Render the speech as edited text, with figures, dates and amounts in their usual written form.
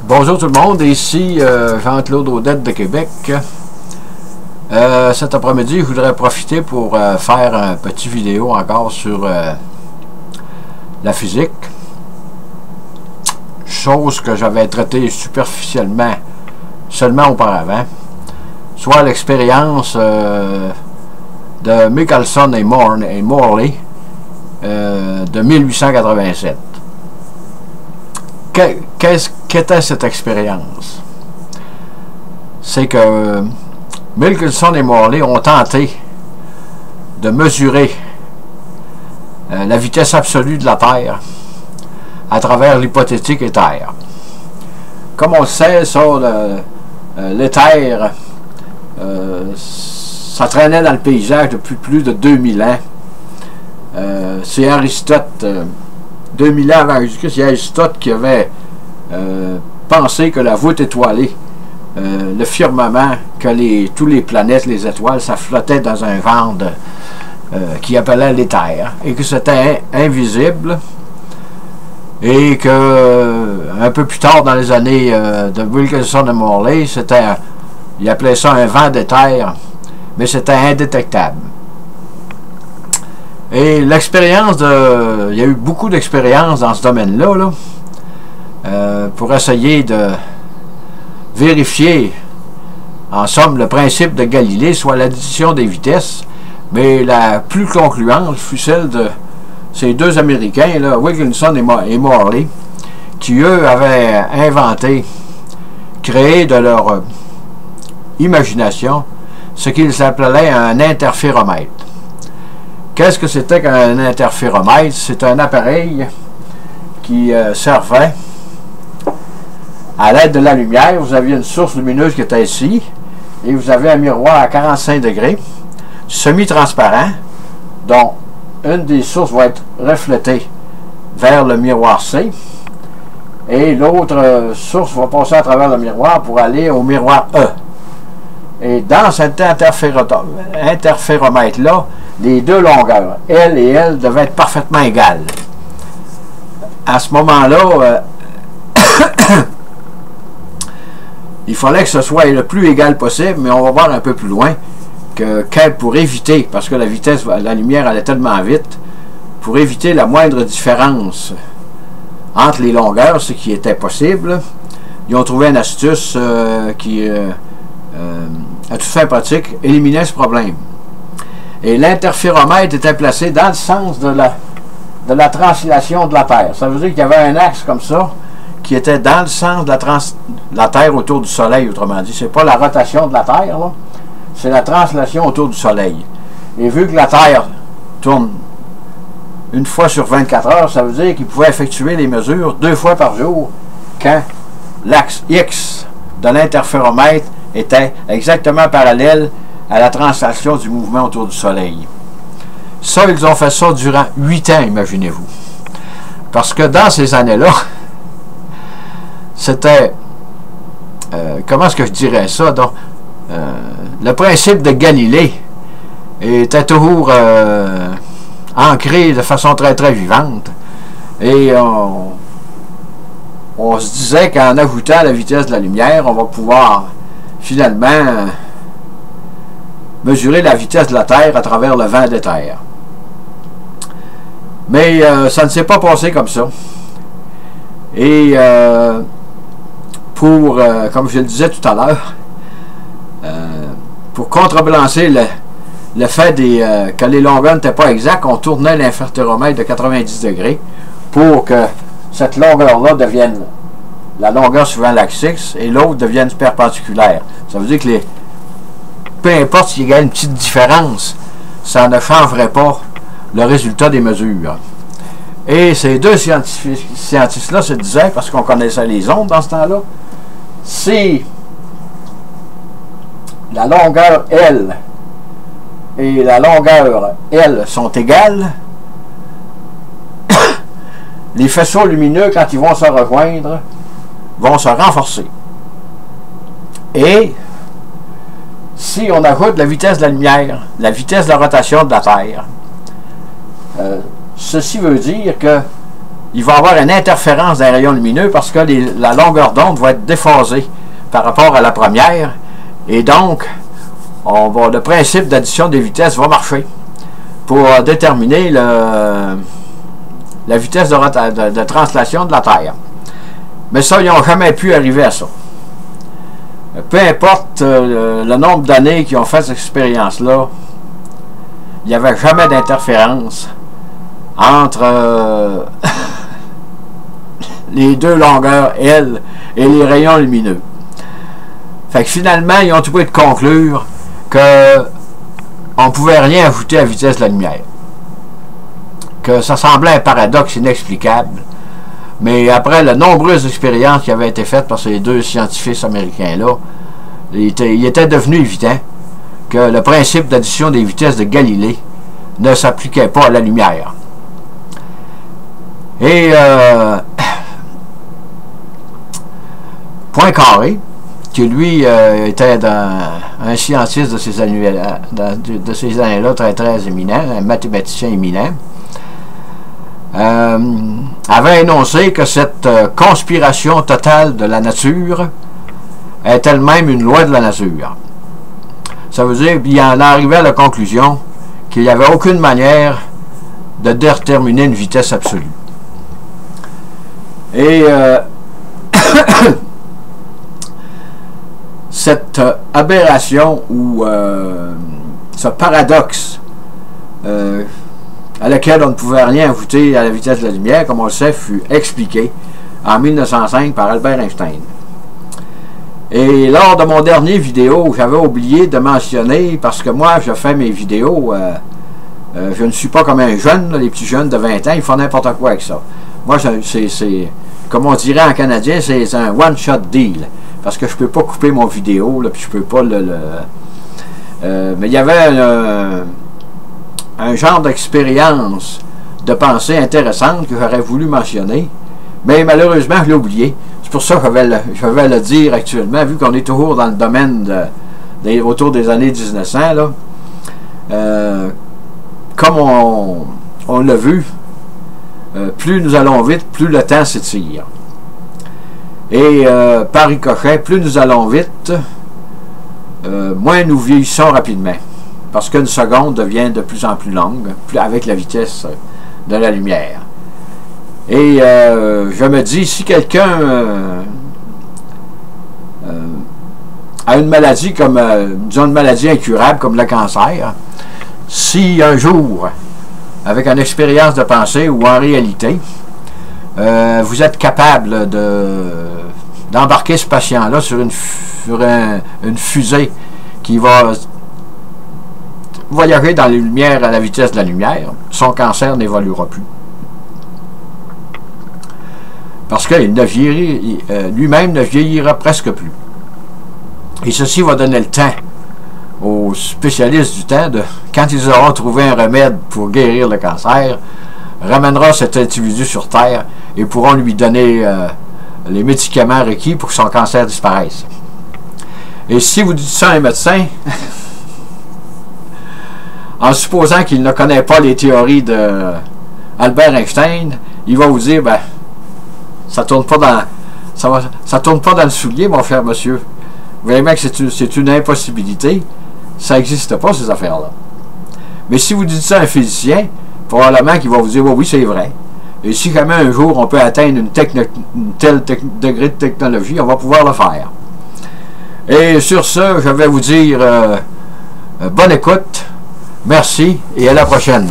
Bonjour tout le monde, ici Jean-Claude Audette de Québec. Cet après-midi, je voudrais profiter pour faire un petit vidéo encore sur la physique. Chose que j'avais traitée superficiellement seulement auparavant. Soit l'expérience de Michelson et Morley de 1887. Qu'était cette expérience? C'est que Michelson et Morley ont tenté de mesurer la vitesse absolue de la Terre à travers l'hypothétique éther. Comme on le sait, ça, l'éther, ça traînait dans le paysage depuis plus de 2000 ans. C'est Aristote, 2000 ans avant Jésus-Christ, c'est Aristote qui avait pensé que la voûte étoilée, le firmament, que tous les planètes, les étoiles, ça flottait dans un ventre qui appelait l'éther, et que c'était invisible, et que un peu plus tard dans les années de Wilkinson et Morley, il appelait ça un vent d'éther, mais c'était indétectable. Et l'expérience il y a eu beaucoup d'expériences dans ce domaine-là, pour essayer de vérifier, en somme, le principe de Galilée, soit l'addition des vitesses, mais la plus concluante fut celle de ces deux Américains, Wilkinson et Morley, qui, eux, avaient inventé, créé de leur imagination, ce qu'ils appelaient un interféromètre. Qu'est-ce que c'était qu'un interféromètre? C'est un appareil qui servait à l'aide de la lumière. Vous aviez une source lumineuse qui était ici, et vous avez un miroir à 45 degrés, semi-transparent, dont une des sources va être reflétée vers le miroir C, et l'autre source va passer à travers le miroir pour aller au miroir E. Et dans cet interféromètre-là, les deux longueurs, L et L, devaient être parfaitement égales. À ce moment-là, il fallait que ce soit le plus égal possible, mais on va voir un peu plus loin que pour éviter, parce que la vitesse, la lumière allait tellement vite, pour éviter la moindre différence entre les longueurs, ce qui était possible, ils ont trouvé une astuce qui, à toute fin pratique, éliminait ce problème. Et l'interféromètre était placé dans le sens de la translation de la Terre. Ça veut dire qu'il y avait un axe comme ça, qui était dans le sens de la Terre autour du Soleil, autrement dit. C'est pas la rotation de la Terre, c'est la translation autour du Soleil. Et vu que la Terre tourne une fois sur 24 heures, ça veut dire qu'il pouvait effectuer les mesures 2 fois par jour, quand l'axe X de l'interféromètre était exactement parallèle à la translation du mouvement autour du Soleil. Ça, ils ont fait ça durant 8 ans, imaginez-vous. Parce que dans ces années-là, c'était, comment est-ce que je dirais ça, donc, le principe de Galilée était toujours ancré de façon très très vivante, et on se disait qu'en ajoutant la vitesse de la lumière, on va pouvoir finalement mesurer la vitesse de la Terre à travers le vent d'éther. Mais ça ne s'est pas passé comme ça. Et comme je le disais tout à l'heure, pour contrebalancer le fait que les longueurs n'étaient pas exactes, on tournait l'interféromètre de 90 degrés pour que cette longueur-là devienne la longueur suivant l'axe X et l'autre devienne perpendiculaire. Ça veut dire que peu importe s'il y a une petite différence, ça ne changerait pas le résultat des mesures. Et ces deux scientifiques-là se disaient, parce qu'on connaissait les ondes dans ce temps-là, si la longueur L et la longueur L sont égales, les faisceaux lumineux, quand ils vont se rejoindre, vont se renforcer. Et si on ajoute la vitesse de la lumière, la vitesse de la rotation de la Terre, ceci veut dire qu'il il va y avoir une interférence d'un rayon lumineux parce que la longueur d'onde va être déphasée par rapport à la première. Et donc, le principe d'addition des vitesses va marcher pour déterminer la vitesse de translation de la Terre. Mais ça, ils n'ont jamais pu arriver à ça. Peu importe le nombre d'années qu'ils ont fait cette expérience-là, il n'y avait jamais d'interférence entre les deux longueurs, L, et les rayons lumineux. Fait que finalement, ils ont trouvé de conclure qu'on ne pouvait rien ajouter à la vitesse de la lumière. Que ça semblait un paradoxe inexplicable. Mais après de nombreuses expériences qui avaient été faites par ces deux scientifiques américains-là, il était devenu évident que le principe d'addition des vitesses de Galilée ne s'appliquait pas à la lumière. Et Poincaré, qui lui était un scientiste de ces années-là très très éminent, un mathématicien éminent, avait énoncé que cette conspiration totale de la nature est elle-même une loi de la nature. Ça veut dire qu'il en arrivait à la conclusion qu'il n'y avait aucune manière de déterminer une vitesse absolue. Et cette aberration ou ce paradoxe à laquelle on ne pouvait rien ajouter à la vitesse de la lumière, comme on le sait, fut expliqué en 1905 par Albert Einstein. Et lors de mon dernier vidéo, j'avais oublié de mentionner, parce que moi, je fais mes vidéos, je ne suis pas comme un jeune, les petits jeunes de 20 ans, ils font n'importe quoi avec ça. Moi, c'est comme on dirait en canadien, c'est un one-shot deal. Parce que je ne peux pas couper mon vidéo, là, puis je peux pas mais il y avait un genre d'expérience de pensée intéressante que j'aurais voulu mentionner, mais malheureusement, je l'ai oublié. C'est pour ça que je vais le dire actuellement, vu qu'on est toujours dans le domaine autour des années 1900, là. Comme on l'a vu, plus nous allons vite, plus le temps s'étire. Et par ricochet, plus nous allons vite, moins nous vieillissons rapidement. Parce qu'une seconde devient de plus en plus longue, avec la vitesse de la lumière. Et je me dis, si quelqu'un a une maladie comme, disons une maladie incurable comme le cancer, si un jour, avec une expérience de pensée ou en réalité, vous êtes capable d'embarquer ce patient-là sur une fusée qui va voyager dans les lumières à la vitesse de la lumière, son cancer n'évoluera plus. Parce que lui-même ne vieillira presque plus. Et ceci va donner le temps aux spécialistes du temps, quand ils auront trouvé un remède pour guérir le cancer, ramènera cet individu sur Terre et pourront lui donner les médicaments requis pour que son cancer disparaisse. Et si vous dites ça à un médecin, en supposant qu'il ne connaît pas les théories d'Albert Einstein, il va vous dire, ben, ça tourne pas dans le soulier, mon cher monsieur. Vous voyez bien que c'est une impossibilité. Ça n'existe pas, ces affaires-là. Mais si vous dites ça à un physicien, probablement qu'il va vous dire, oui, c'est vrai. Et si jamais un jour on peut atteindre une tel degré de technologie, on va pouvoir le faire. Et sur ce, je vais vous dire bonne écoute, merci et à la prochaine.